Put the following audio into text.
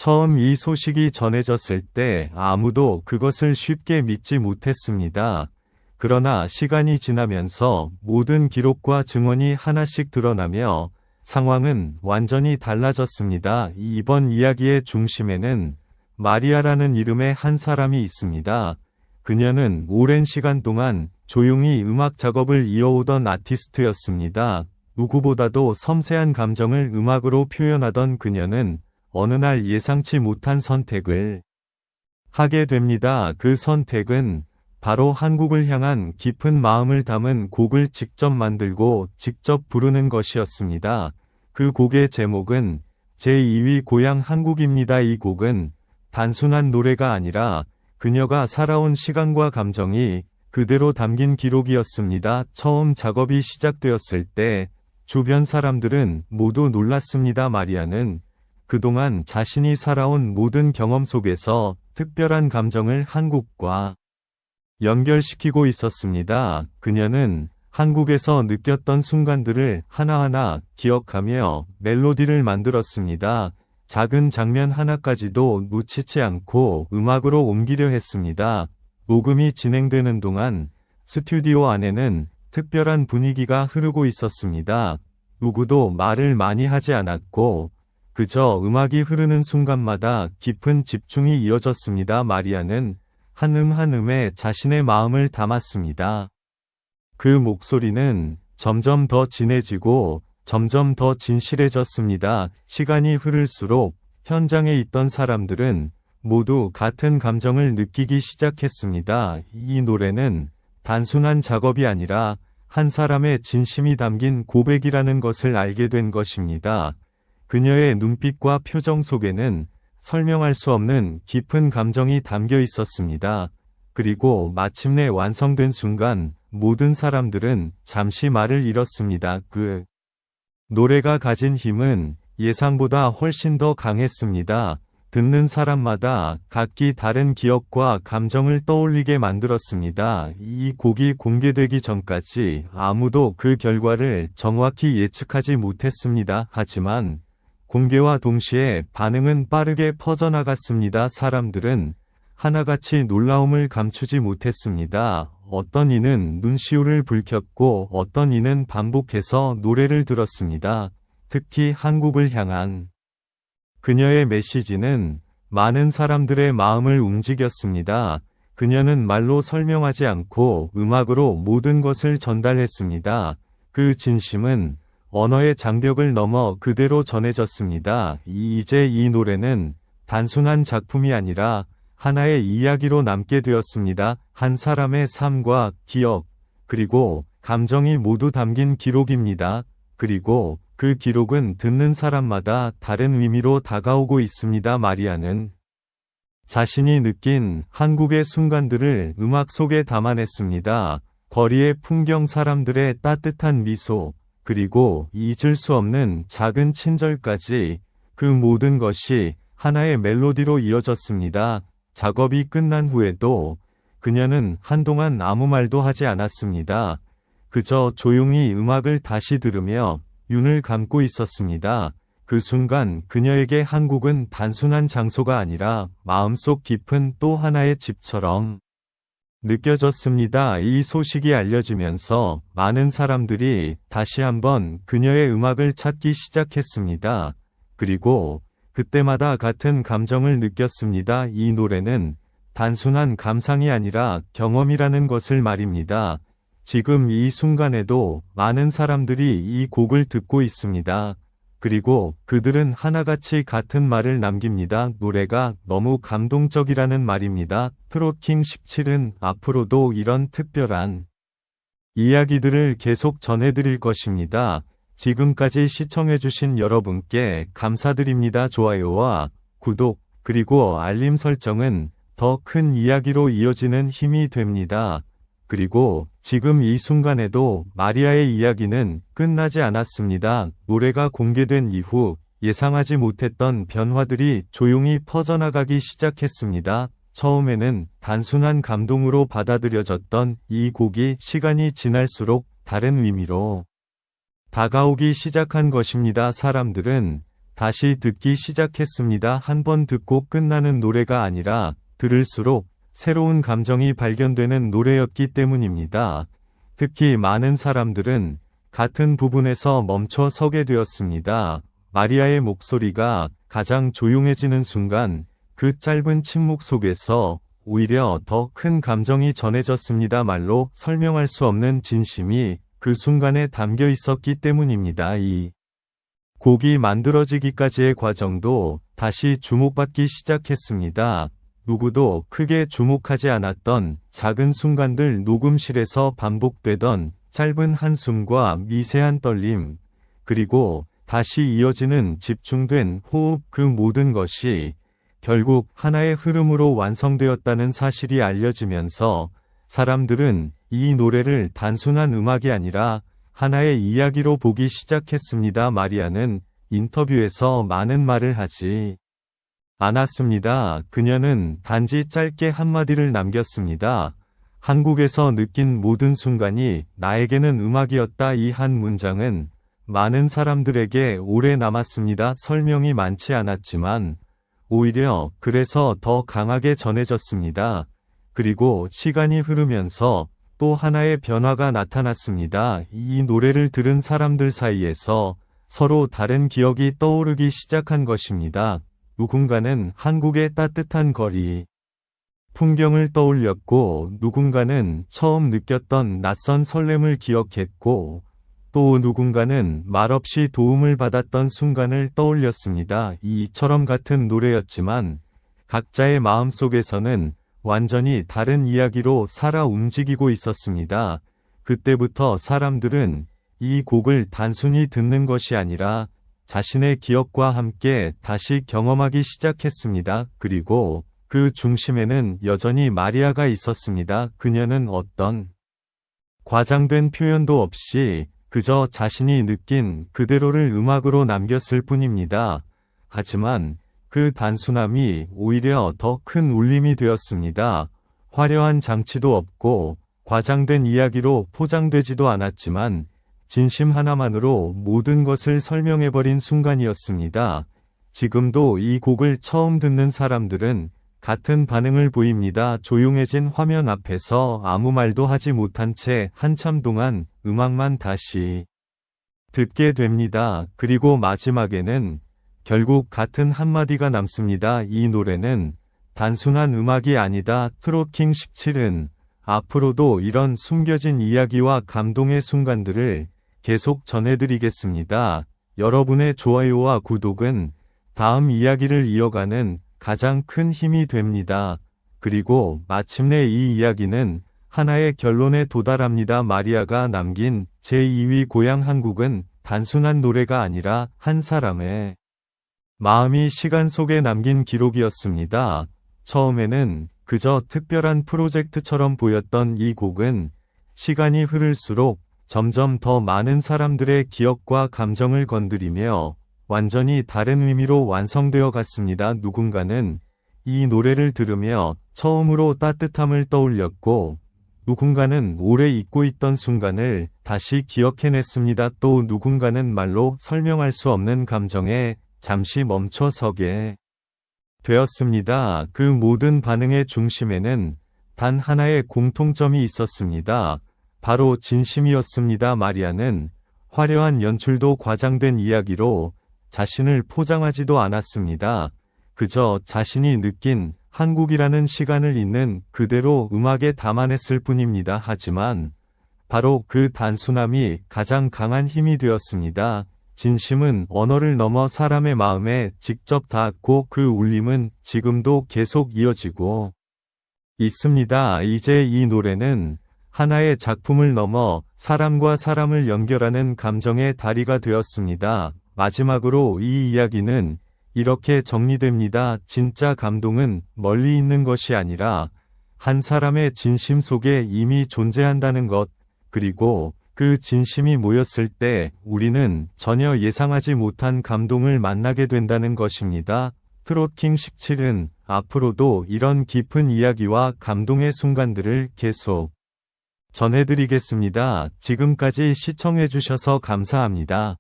처음 이 소식이 전해졌을 때 아무도 그것을 쉽게 믿지 못했습니다. 그러나 시간이 지나면서 모든 기록과 증언이 하나씩 드러나며 상황은 완전히 달라졌습니다. 이번 이야기의 중심에는 마리아라는 이름의 한 사람이 있습니다. 그녀는 오랜 시간 동안 조용히 음악 작업을 이어오던 아티스트였습니다. 누구보다도 섬세한 감정을 음악으로 표현하던 그녀는 어느 날 예상치 못한 선택을 하게 됩니다. 그 선택은 바로 한국을 향한 깊은 마음을 담은 곡을 직접 만들고 직접 부르는 것이었습니다. 그 곡의 제목은 제2위 고향 한국입니다. 이 곡은 단순한 노래가 아니라 그녀가 살아온 시간과 감정이 그대로 담긴 기록이었습니다. 처음 작업이 시작되었을 때 주변 사람들은 모두 놀랐습니다. 마리아는 그동안 자신이 살아온 모든 경험 속에서 특별한 감정을 한국과 연결시키고 있었습니다. 그녀는 한국에서 느꼈던 순간들을 하나하나 기억하며 멜로디를 만들었습니다. 작은 장면 하나까지도 놓치지 않고 음악으로 옮기려 했습니다. 녹음이 진행되는 동안 스튜디오 안에는 특별한 분위기가 흐르고 있었습니다. 누구도 말을 많이 하지 않았고 그저 음악이 흐르는 순간마다 깊은 집중이 이어졌습니다. 마리아는 한 한 음에 자신의 마음을 담았습니다. 그 목소리는 점점 더 진해지고 점점 더 진실해졌습니다. 시간이 흐를수록 현장에 있던 사람들은 모두 같은 감정을 느끼기 시작했습니다. 이 노래는 단순한 작업이 아니라 한 사람의 진심이 담긴 고백이라는 것을 알게 된 것입니다. 그녀의 눈빛과 표정 속에는 설명할 수 없는 깊은 감정이 담겨 있었습니다. 그리고 마침내 완성된 순간 모든 사람들은 잠시 말을 잃었습니다. 그 노래가 가진 힘은 예상보다 훨씬 더 강했습니다. 듣는 사람마다 각기 다른 기억과 감정을 떠올리게 만들었습니다. 이 곡이 공개되기 전까지 아무도 그 결과를 정확히 예측하지 못했습니다. 하지만 공개와 동시에 반응은 빠르게 퍼져나갔습니다. 사람들은 하나같이 놀라움을 감추지 못했습니다. 어떤 이는 눈시울을 붉혔고 어떤 이는 반복해서 노래를 들었습니다. 특히 한국을 향한 그녀의 메시지는 많은 사람들의 마음을 움직였습니다. 그녀는 말로 설명하지 않고 음악으로 모든 것을 전달했습니다. 그 진심은 언어의 장벽을 넘어 그대로 전해졌습니다. 이제 이 노래는 단순한 작품이 아니라 하나의 이야기로 남게 되었습니다. 한 사람의 삶과 기억, 그리고 감정이 모두 담긴 기록입니다. 그리고 그 기록은 듣는 사람마다 다른 의미로 다가오고 있습니다. 마리아는 자신이 느낀 한국의 순간들을 음악 속에 담아냈습니다. 거리의 풍경, 사람들의 따뜻한 미소, 그리고 잊을 수 없는 작은 친절까지 그 모든 것이 하나의 멜로디로 이어졌습니다. 작업이 끝난 후에도 그녀는 한동안 아무 말도 하지 않았습니다. 그저 조용히 음악을 다시 들으며 눈을 감고 있었습니다. 그 순간 그녀에게 한국은 단순한 장소가 아니라 마음속 깊은 또 하나의 집처럼 느껴졌습니다. 이 소식이 알려지면서 많은 사람들이 다시 한번 그녀의 음악을 찾기 시작했습니다. 그리고 그때마다 같은 감정을 느꼈습니다. 이 노래는 단순한 감상이 아니라 경험이라는 것을 말입니다. 지금 이 순간에도 많은 사람들이 이 곡을 듣고 있습니다. 그리고 그들은 하나같이 같은 말을 남깁니다. 노래가 너무 감동적이라는 말입니다. 트롯킹 17은 앞으로도 이런 특별한 이야기들을 계속 전해드릴 것입니다. 지금까지 시청해주신 여러분께 감사드립니다. 좋아요와 구독, 그리고 알림 설정은 더 큰 이야기로 이어지는 힘이 됩니다. 그리고 지금 이 순간에도 마리아의 이야기는 끝나지 않았습니다. 노래가 공개된 이후 예상하지 못했던 변화들이 조용히 퍼져나가기 시작했습니다. 처음에는 단순한 감동으로 받아들여졌던 이 곡이 시간이 지날수록 다른 의미로 다가오기 시작한 것입니다. 사람들은 다시 듣기 시작했습니다. 한 번 듣고 끝나는 노래가 아니라 들을수록 새로운 감정이 발견되는 노래였기 때문입니다. 특히 많은 사람들은 같은 부분에서 멈춰 서게 되었습니다. 마리아의 목소리가 가장 조용해지는 순간 그 짧은 침묵 속에서 오히려 더 큰 감정이 전해졌습니다. 말로 설명할 수 없는 진심이 그 순간에 담겨 있었기 때문입니다. 이 곡이 만들어지기까지의 과정도 다시 주목받기 시작했습니다. 누구도 크게 주목하지 않았던 작은 순간들, 녹음실에서 반복되던 짧은 한숨과 미세한 떨림, 그리고 다시 이어지는 집중된 호흡, 그 모든 것이 결국 하나의 흐름으로 완성되었다는 사실이 알려지면서 사람들은 이 노래를 단순한 음악이 아니라 하나의 이야기로 보기 시작했습니다. 마리아는 인터뷰에서 많은 말을 하지 않았습니다. 그녀는 단지 짧게 한마디를 남겼습니다. 한국에서 느낀 모든 순간이 나에게는 음악이었다. 이 한 문장은 많은 사람들에게 오래 남았습니다. 설명이 많지 않았지만 오히려 그래서 더 강하게 전해졌습니다. 그리고 시간이 흐르면서 또 하나의 변화가 나타났습니다. 이 노래를 들은 사람들 사이에서 서로 다른 기억이 떠오르기 시작한 것입니다. 누군가는 한국의 따뜻한 거리, 풍경을 떠올렸고, 누군가는 처음 느꼈던 낯선 설렘을 기억했고, 또 누군가는 말없이 도움을 받았던 순간을 떠올렸습니다. 이처럼 같은 노래였지만 각자의 마음속에서는 완전히 다른 이야기로 살아 움직이고 있었습니다. 그때부터 사람들은 이 곡을 단순히 듣는 것이 아니라 자신의 기억과 함께 다시 경험하기 시작했습니다. 그리고 그 중심에는 여전히 마리아가 있었습니다. 그녀는 어떤 과장된 표현도 없이 그저 자신이 느낀 그대로를 음악으로 남겼을 뿐입니다. 하지만 그 단순함이 오히려 더 큰 울림이 되었습니다. 화려한 장치도 없고 과장된 이야기로 포장되지도 않았지만 진심 하나만으로 모든 것을 설명해버린 순간이었습니다. 지금도 이 곡을 처음 듣는 사람들은 같은 반응을 보입니다. 조용해진 화면 앞에서 아무 말도 하지 못한 채 한참 동안 음악만 다시 듣게 됩니다. 그리고 마지막에는 결국 같은 한마디가 남습니다. 이 노래는 단순한 음악이 아니다. 트롯킹 17은 앞으로도 이런 숨겨진 이야기와 감동의 순간들을 계속 전해드리겠습니다. 여러분의 좋아요와 구독은 다음 이야기를 이어가는 가장 큰 힘이 됩니다. 그리고 마침내 이 이야기는 하나의 결론에 도달합니다. 마리아가 남긴 제2위 고향 한국은 단순한 노래가 아니라 한 사람의 마음이 시간 속에 남긴 기록이었습니다. 처음에는 그저 특별한 프로젝트처럼 보였던 이 곡은 시간이 흐를수록 점점 더 많은 사람들의 기억과 감정을 건드리며 완전히 다른 의미로 완성되어 갔습니다. 누군가는 이 노래를 들으며 처음으로 따뜻함을 떠올렸고, 누군가는 오래 잊고 있던 순간을 다시 기억해냈습니다. 또 누군가는 말로 설명할 수 없는 감정에 잠시 멈춰 서게 되었습니다. 그 모든 반응의 중심에는 단 하나의 공통점이 있었습니다. 바로 진심이었습니다. 마리아는 화려한 연출도 과장된 이야기로 자신을 포장하지도 않았습니다. 그저 자신이 느낀 한국이라는 시간을 있는 그대로 음악에 담아냈을 뿐입니다. 하지만 바로 그 단순함이 가장 강한 힘이 되었습니다. 진심은 언어를 넘어 사람의 마음에 직접 닿았고 그 울림은 지금도 계속 이어지고 있습니다. 이제 이 노래는 하나의 작품을 넘어 사람과 사람을 연결하는 감정의 다리가 되었습니다. 마지막으로 이 이야기는 이렇게 정리됩니다. 진짜 감동은 멀리 있는 것이 아니라 한 사람의 진심 속에 이미 존재한다는 것, 그리고 그 진심이 모였을 때 우리는 전혀 예상하지 못한 감동을 만나게 된다는 것입니다. 트롯킹 17은 앞으로도 이런 깊은 이야기와 감동의 순간들을 계속 전해드리겠습니다. 지금까지 시청해주셔서 감사합니다.